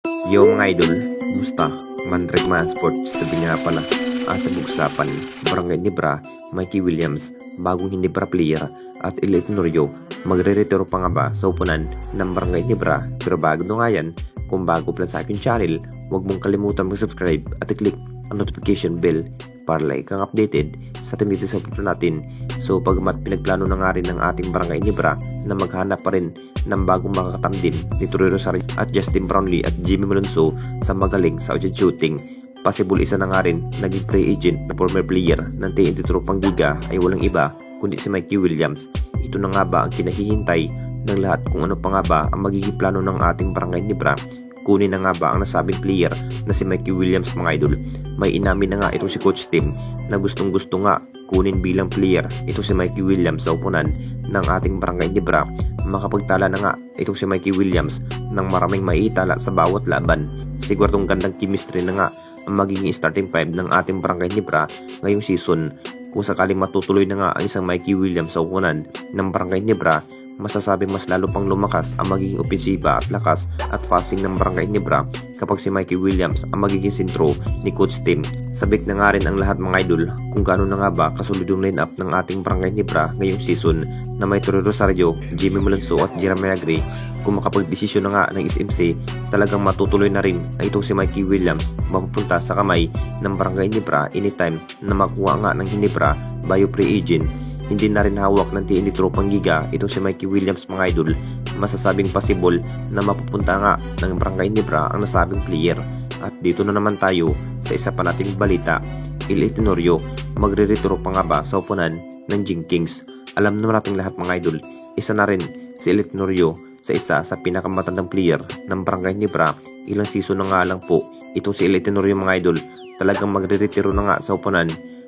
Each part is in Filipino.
Yo mga idol, musta? Mandrake Man Sports, sabi nga pala. Ating usapan, Barangay Nibra, Mikey Williams, bagong Hinebra player at Elite Norio, magre-retiro pa nga ba sa upunan ng Barangay Nibra? Pero bago nga yan, kung bago pa sa aking channel, huwag mong kalimutan mag-subscribe at i-click ang notification bell para like kang updated sa timito sa video natin. So pagmat pinagplano na nga rin ng ating Barangay Nibra na maghanap pa rin ng bagong makakatambin ni Troy Rosario at Justin Brownlee at Jimmy Malonzo sa magaling sa outlet shooting. Possible isa na nga rin naging free agent na former player ng TNT Tropang Giga ay walang iba kundi si Mikey Williams. Ito na nga ba ang kinahihintay ng lahat kung ano pa nga ba ang magiging plano ng ating Barangay Nibra? Kunin na nga ba ang nasabing player na si Mikey Williams mga idol? May inamin na nga itong si Coach Tim na gustong gusto nga kunin bilang player ito si Mikey Williams sa upunan ng ating Barangay Nibra. Makapagtala na nga itong si Mikey Williams ng maraming maiitala sa bawat laban. Siguradong gandang chemistry na nga ang magiging starting five ng ating Barangay Nibra ngayong season. Kung sakaling matutuloy na nga ang isang Mikey Williams sa upunan ng Barangay Nibra, masasabing mas lalo pang lumakas ang magiging opensiba at lakas at passing ng Barangay Nibra kapag si Mikey Williams ang magiging sentro ni Coach Tim. Sabik na nga rin ang lahat mga idol kung gaano na nga ba kasulid yung line-up ng ating Barangay Nibra ngayong season na may Troy Rosario, Jimmy Malonzo at Jeremiah Gray. Kung makapag-desisyon na nga ng SMC, talagang matutuloy na rin na itong si Mikey Williams mapupunta sa kamay ng Barangay Nibra anytime na makuha nga ng Hinebra bio free agent. Hindi na rin hawak ng TNT Tropang Giga itong si Mikey Williams mga idol. Masasabing possible na mapupunta nga ng Barangay Nibra ang nasabing player. At dito na naman tayo sa isa pa nating balita. Elite Norio, magre-retiro pa nga ba sa upunan ng Jinkings? Alam naman nating lahat mga idol, isa na rin si Elite Norio sa isa sa pinakamatandang player ng Barangay Nibra. Ilang season na nga lang po itong si Elite Norio mga idol. Talagang magre-retiro na nga sa upunan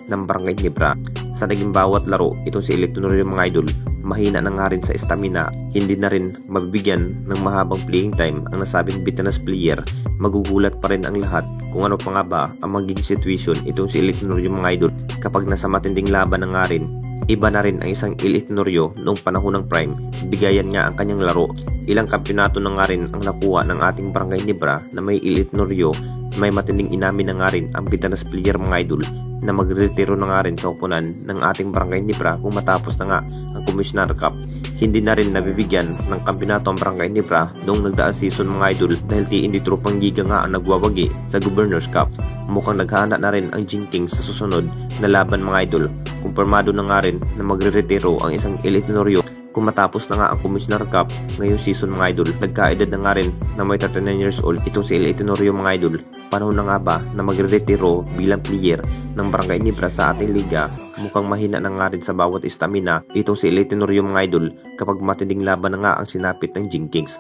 ng Barangay Nibra. Sa naging bawat laro, itong si Elite Norio mga idol, mahina na nga rin sa stamina. Hindi na rin mabibigyan ng mahabang playing time ang nasabing veteran player. Magugulat pa rin ang lahat kung ano pa nga ba ang magiging situation itong si Elite Norio mga idol kapag nasa matinding laban na nga rin. Iba na rin ang isang Elite Norio noong panahon ng prime. Bigayan nga ang kanyang laro. Ilang kampyonato na nga rin ang nakuha ng ating Barangay Nibra na may Elite Norio. May matinding inamin na nga rin ang veteran player mga idol na magre-retiro na nga rin sa upunan ng ating Barangay Nibra kung matapos na nga ang Commissioner Cup. Hindi na rin nabibigyan ng kampyonato ang Barangay Nibra noong nagdaang season mga idol dahil TNT Tropang Giga nga ang nagwawagi sa Governor's Cup. Mukhang naghahanda na rin ang Jinkings sa susunod na laban mga idol. Kumpirmado na nga rin na magre-retiro ang isang Elite Norio kung matapos na nga ang Commissioner Cup ngayong season mga idol. Nagkaedad na nga rin na may 39 years old itong si Elite Norio mga idol. Panahon na nga ba na magre-retiro bilang player ng Barangay Nibra sa ating liga? Mukhang mahina na nga rin sa bawat stamina itong si Elite Norio mga idol kapag matinding laban na nga ang sinapit ng Jinkings.